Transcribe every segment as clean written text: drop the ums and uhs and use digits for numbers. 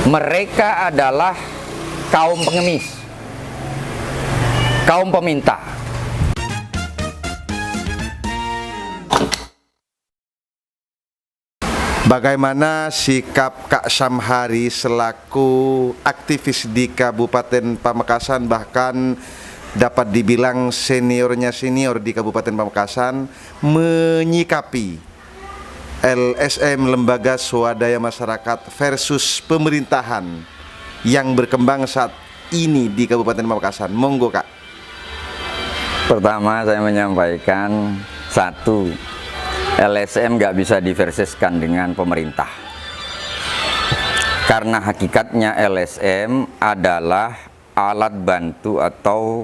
Mereka adalah kaum pengemis, kaum peminta. Bagaimana sikap Kak Samhari selaku aktivis di Kabupaten Pamekasan, bahkan dapat dibilang seniornya senior di Kabupaten Pamekasan, menyikapi LSM Lembaga Swadaya Masyarakat versus pemerintahan yang berkembang saat ini di Kabupaten Pamekasan? Monggo Kak. Pertama saya menyampaikan, satu, LSM nggak bisa diverseskan dengan pemerintah, karena hakikatnya LSM adalah alat bantu atau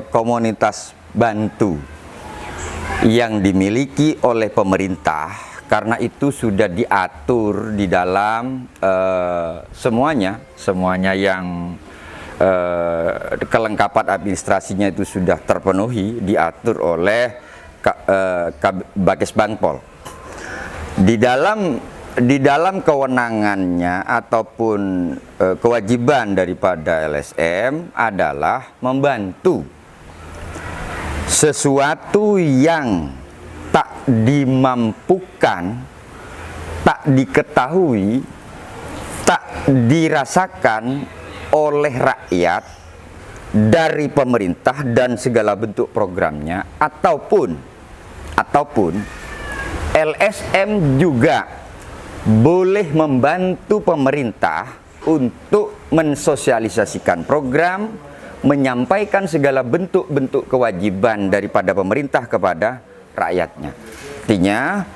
komunitas bantu yang dimiliki oleh pemerintah, karena itu sudah diatur di dalam semuanya yang kelengkapan administrasinya itu sudah terpenuhi, diatur oleh Bakes Bangpol. Di dalam kewenangannya ataupun kewajiban daripada LSM adalah membantu sesuatu yang tak dimampukan, tak diketahui, tak dirasakan oleh rakyat dari pemerintah dan segala bentuk programnya, ataupun LSM juga boleh membantu pemerintah untuk mensosialisasikan program, menyampaikan segala bentuk-bentuk kewajiban daripada pemerintah kepada rakyatnya. Artinya,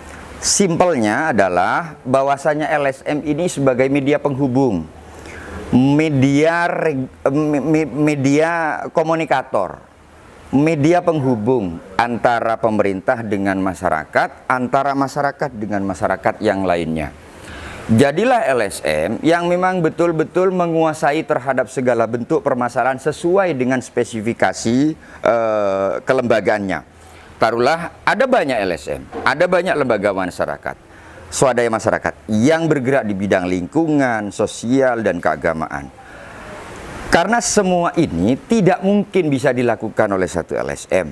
simpelnya adalah bahwasanya LSM ini sebagai media penghubung, media komunikator, media penghubung antara pemerintah dengan masyarakat, antara masyarakat dengan masyarakat yang lainnya. Jadilah LSM yang memang betul-betul menguasai terhadap segala bentuk permasalahan sesuai dengan spesifikasi kelembagaannya. Taruhlah ada banyak LSM, ada banyak lembaga masyarakat, swadaya masyarakat yang bergerak di bidang lingkungan, sosial, dan keagamaan. Karena semua ini tidak mungkin bisa dilakukan oleh satu LSM.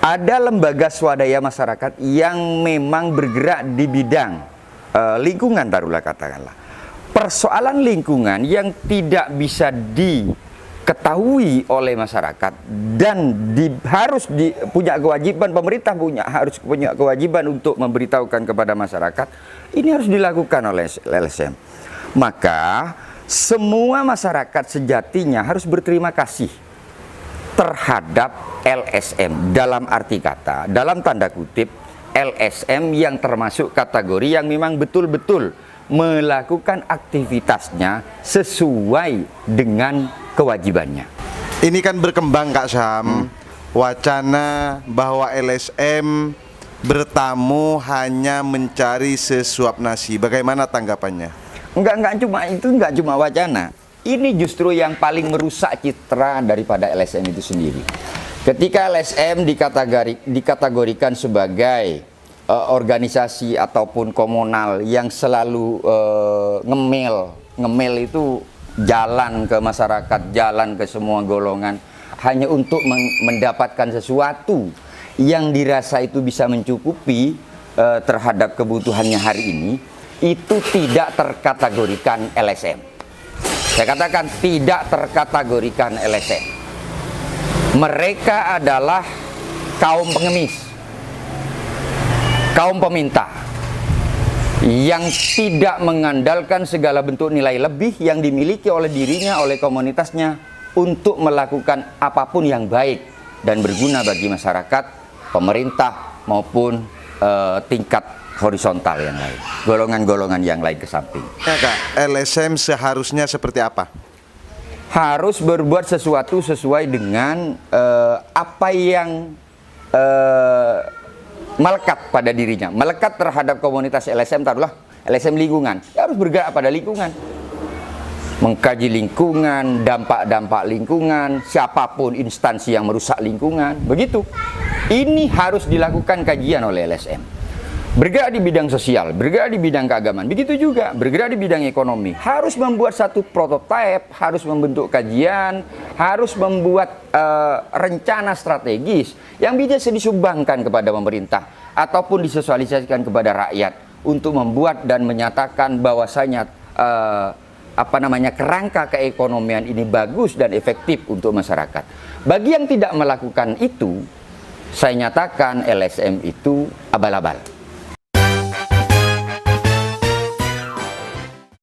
Ada lembaga swadaya masyarakat yang memang bergerak di bidang lingkungan, taruhlah katakanlah. Persoalan lingkungan yang tidak bisa diketahui oleh masyarakat dan punya kewajiban, pemerintah harus punya kewajiban untuk memberitahukan kepada masyarakat, ini harus dilakukan oleh LSM. Maka semua masyarakat sejatinya harus berterima kasih terhadap LSM, dalam arti kata, dalam tanda kutip, LSM yang termasuk kategori yang memang betul-betul melakukan aktivitasnya sesuai dengan kewajibannya. Ini kan berkembang Kak Sam, wacana bahwa LSM bertamu hanya mencari sesuap nasi. Bagaimana tanggapannya? Enggak cuma wacana. Ini justru yang paling merusak citra daripada LSM itu sendiri. Ketika LSM dikategorikan sebagai organisasi ataupun komunal yang selalu ngemil itu jalan ke masyarakat, jalan ke semua golongan, hanya untuk mendapatkan sesuatu yang dirasa itu bisa mencukupi terhadap kebutuhannya hari ini, itu tidak terkategorikan LSM. Saya katakan tidak terkategorikan LSM. Mereka adalah kaum pengemis, kaum peminta, yang tidak mengandalkan segala bentuk nilai lebih yang dimiliki oleh dirinya, oleh komunitasnya, untuk melakukan apapun yang baik dan berguna bagi masyarakat, pemerintah, maupun tingkat horizontal yang lain, golongan-golongan yang lain ke samping. Ya Kak, LSM seharusnya seperti apa? Harus berbuat sesuatu sesuai dengan apa yang melekat pada dirinya, melekat terhadap komunitas LSM. Taruhlah LSM lingkungan, ya harus bergerak pada lingkungan, mengkaji lingkungan, dampak-dampak lingkungan, siapapun instansi yang merusak lingkungan, begitu. Ini harus dilakukan kajian oleh LSM. Bergerak di bidang sosial, bergerak di bidang keagamaan, begitu juga bergerak di bidang ekonomi. Harus membuat satu prototipe, harus membentuk kajian, harus membuat rencana strategis yang bisa disumbangkan kepada pemerintah ataupun disosialisasikan kepada rakyat untuk membuat dan menyatakan bahwasanya kerangka keekonomian ini bagus dan efektif untuk masyarakat. Bagi yang tidak melakukan itu, saya nyatakan LSM itu abal-abal.